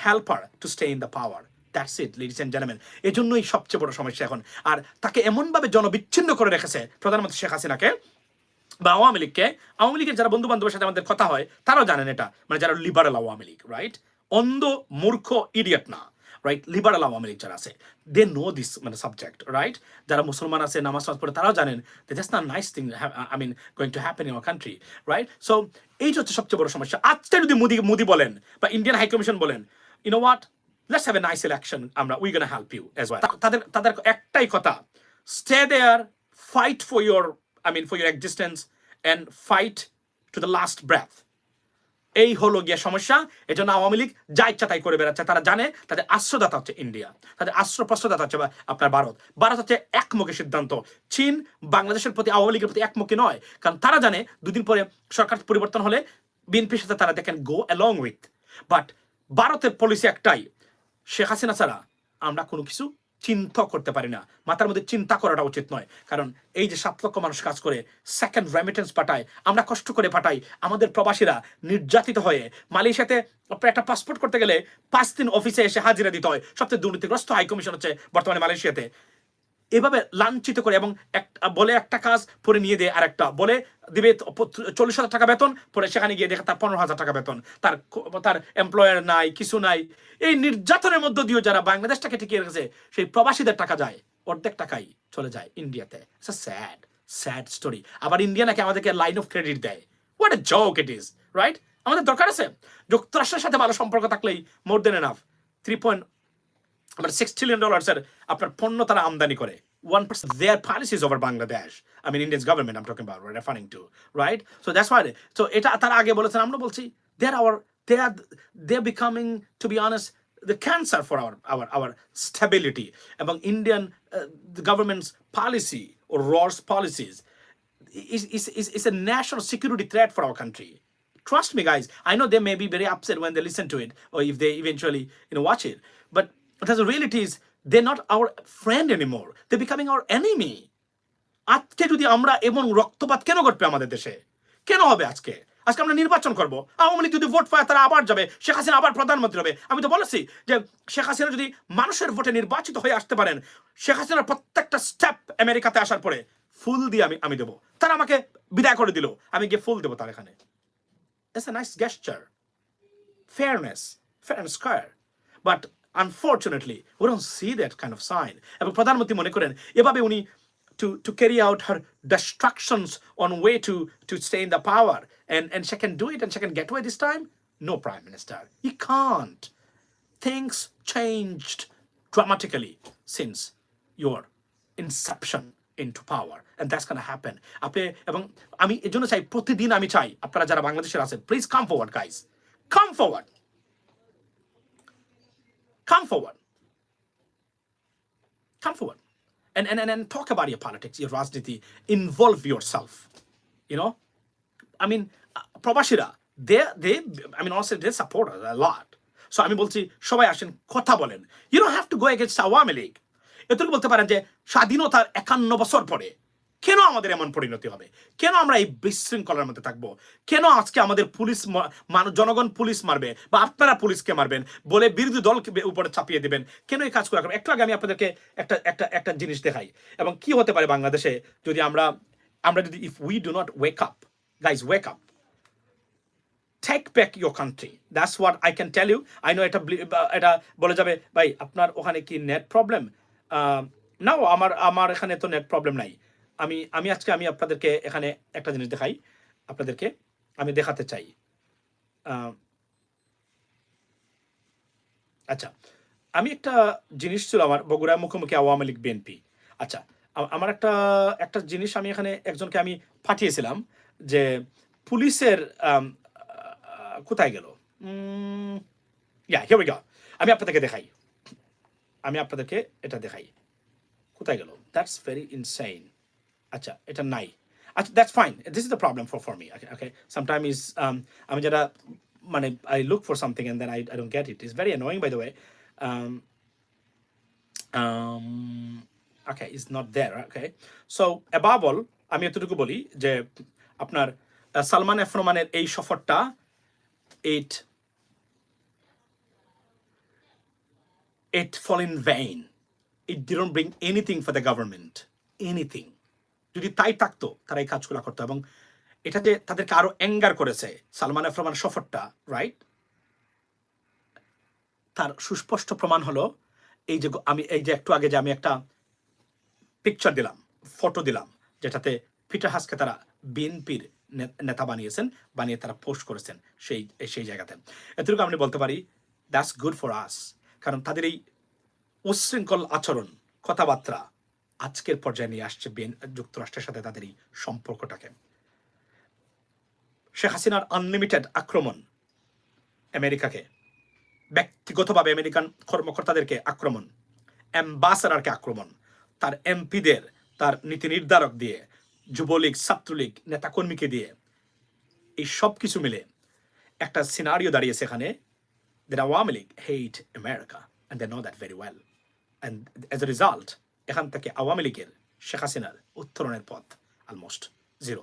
[SPEAKER 1] help her to stay in the power. That's it, ladies and gentleman. এই জন্যই সবচেয়ে বড় সমস্যা এখন। আর তাকে এমনভাবে জনবিচ্ছিন্ন করে রেখেছে প্রধানমন্ত্রী শেখ হাসিনাকে বা আওয়ামী লীগকে। আওয়ামী লীগের যারা বন্ধু বান্ধবের সাথে আমাদের কথা হয়, তারাও জানেন এটা, মানে যারা লিবারাল আওয়ামী লীগ, রাইট, অন্ধ মূর্খ ইডিয়েট না, রাইট, লিবারাল আওয়ামী লীগ যারা আছে, দে নো দিস মানে সাবজেক্ট, রাইট। যারা মুসলমান আছে, নামাজ পড়ে, তারাও জানেন that's not nice thing going to happen in our country, right. So এইটা হচ্ছে সবচেয়ে বড় সমস্যা। আজকে যদি মোদি বলেন বা ইন্ডিয়ান হাই কমিশন বলেন, you know what, let's have a nice election, we're going to help you as well. তাদের একটাই কথা, stay there, fight for your for your existence and fight to the last breath. এই হলো গিয়ে সমস্যা। এজন্য আওয়ামী লীগ যা ইচ্ছা তাই করে বেড়াচ্ছে। তারা জানে তাদের আশ্রয়দাতা হচ্ছে ইন্ডিয়া, তাদের প্রশ্রয়দাতা হচ্ছে আপনার ভারত হচ্ছে একমুখী সিদ্ধান্ত। চীন বাংলাদেশের প্রতি, আওয়ামী লীগের প্রতি একমুখী নয়, কারণ তারা জানে দুদিন পরে সরকার পরিবর্তন হলে বিএনপির সাথে তারা দেখেন গো অ্যালং উইথ। বাট ভারতের পলিসি একটাই, শেখ হাসিনা ছাড়া আমরা কোনো কিছু চিন্তা করতে পারি না। মাথার মধ্যে চিন্তা করাটা উচিত নয়, কারণ এই যে 7 লক্ষ মানুষ কাজ করে, সেকেন্ড রেমিটেন্স পাঠায়, আমরা কষ্ট করে পাঠাই, আমাদের প্রবাসীরা নির্যাতিত হয়ে মালয়েশিয়াতে আপনার একটা পাসপোর্ট করতে গেলে 5 দিন অফিসে এসে হাজিরা দিতে হয়। সবচেয়ে দুর্নীতিগ্রস্ত হাই কমিশন হচ্ছে বর্তমানে মালয়েশিয়াতে। এভাবে লাঞ্ছিত করে, এবং বলে একটা কাজ পরে নিয়ে দেয় আরেকটা, বলে দিবে 40,000 টাকা বেতন, পরে সেখানে গিয়ে দেখে তার 15,000 টাকা বেতন, তার এমপ্লয়ার নাই, কিছু নাই। এই নির্যাতনের মধ্য দিয়ে যারা বাংলাদেশটাকে টিকিয়ে রেখেছে, সেই প্রবাসীদের টাকা যায়, অর্ধেক টাকাই চলে যায় ইন্ডিয়াতে। Sad story. আবার ইন্ডিয়া নাকি আমাদেরকে লাইন অফ ক্রেডিট দেয়। What a joke it is, right. আমাদের দরকার আছে যুক্তরাষ্ট্রের সাথে ভালো সম্পর্ক থাকলেই মোর দেন এনাফ। 3.6 trillion আপনার পণ্য তারা আমদানি করে। 1% their policies over Bangladesh, India's government I'm talking about, referring to, right? So that's why, so এটা তারা আগে বলেছেন, আমরা বলছি they're becoming, to be honest, the cancer for our stability. এবং Indian the government's policy or ROR's policies is a national security threat for our country. Trust me, guys. I know they may be very upset when they listen to it, or if they eventually watch it, but the reality is they're not our friend anymore. They're becoming our enemy. আজকে যদি আমরা এমন রক্তপাত কেন ঘটবে আমাদের দেশে, কেন হবে আজকে আমরা নির্বাচন করব, আওয়ামী লীগ যদি ভোট পায় তারা আবার যাবে, শেখ হাসিনা আবার প্রধানমন্ত্রী হবে। আমি তো বলেছি যে শেখ হাসিনা যদি মানুষের ভোটে নির্বাচিত হয়ে আসতে পারেন, শেখ হাসিনার প্রত্যেকটা স্টেপ আমেরিকাতে আসার পরে ফুল দিয়ে আমি দেবো। তারা আমাকে বিদায় করে দিল, আমি গিয়ে ফুল দেবো তার এখানে। It's a nice gesture, fair and square, but unfortunately we don't see that kind of sign. এবং প্রধানমন্ত্রী মনে করেন এভাবে উনি to carry out her destructions on way to stay in the power, and she can do it and she can get away this time. No, Prime Minister, he can't. Things changed dramatically since your inception into power, and that's going to happen. আপনি এবং আমি এজন্য চাই, প্রতিদিন আমি চাই আপনারা যারা বাংলাদেশের আছেন, please come forward guys, come forward. Come forward and talk about your politics, your রাজনীতি, involve yourself. You know, I mean, প্রবাসীরা they I mean honestly they support us a lot. So আমি বলছি সবাই আসেন কথা বলেন. You don't have to go against Awami League. এতটুকু বলতে পারেন যে স্বাধীনতার 51 বছর পরে কেন আমাদের এমন পরিণতি হবে, কেন আমরা এই বিশৃঙ্খলার মধ্যে থাকবো, কেন আজকে আমাদের পুলিশ জনগণ পুলিশ মারবে বা আপনারা পুলিশকে মারবেন বলে বিরোধী দলকে উপরে চাপিয়ে দিবেন, কেন এই কাজ করা? একটু আগে আমি আপনাদেরকে একটা জিনিস দেখাই এবং কি হতে পারে বাংলাদেশে যদি আমরা যদি if we do not wake up, guys, wake up, take back your country. That's what I can tell you. I know এটা বলে যাবে ভাই আপনার ওখানে কি নেট প্রবলেম, নাও আমার এখানে তো নেট প্রবলেম নাই। আমি আজকে আপনাদেরকে এখানে একটা জিনিস দেখাই, আপনাদেরকে আমি দেখাতে চাই। আচ্ছা, আমি একটা জিনিস ছিল আমার বগুড়া মুখোমুখি আওয়ামী লীগ বিএনপি। আচ্ছা, আমার একটা জিনিস আমি এখানে একজনকে আমি পাঠিয়েছিলাম যে পুলিশের কোথায় গেল, here we go. আমি আপনাদেরকে দেখাই, এটা দেখাই, কোথায় গেল? That's very insane. আচ্ছা, এটা নাই। আচ্ছা, that's fine. This is the problem for me. Okay. Sometimes is আমি যেটা মানে I look for something and then I don't get it. It's very annoying, by the way. Okay, it's not there. Okay. So above all, আমি এতটুকু বলি যে আপনার Salman F রহমানের এই সফরটা it fall in vain. It didn't bring anything for the government. Anything. যদি তাই থাকতো তারা এই কাজগুলো করতো, এবং এটা যে তাদেরকে আরো অ্যাঙ্গার করেছে সালমান এফ রহমান সফরটা, রাইট, তার সুস্পষ্ট প্রমাণ হলো এই যে একটু আগে যে আমি একটা পিকচার দিলাম, ফটো দিলাম, যেটাতে পিটার হাসকে তারা বিএনপির নেতা বানিয়ে তারা পোস্ট করেছেন সেই জায়গাতে। এতটুকু আমি বলতে পারি দ্যাটস গুড ফর আস, কারণ তাদের এই উচ্ছৃঙ্খল আচরণ, কথাবার্তা আজকের পর্যায়ে নিয়ে আসছে যুক্তরাষ্ট্রের সাথে তাদের এই সম্পর্কটাকে। শেখ হাসিনার আনলিমিটেড আক্রমণ আমেরিকাকে, ব্যক্তিগতভাবে আমেরিকান কর্মকর্তাদেরকে আক্রমণ, অ্যাম্বাসাডারকে আক্রমণ, তার এমপিদের, তার নীতি নির্ধারক দিয়ে, যুবলীগ, ছাত্রলীগ, নেতাকর্মীকে দিয়ে, এই সব কিছু মিলে একটা সিনারিও দাঁড়িয়েছে এখানে that Awami League hate America and they know that very well, and as a result এখান থেকে আওয়ামী লীগের, শেখ হাসিনার উত্তরণের পথ অলমোস্ট জিরো।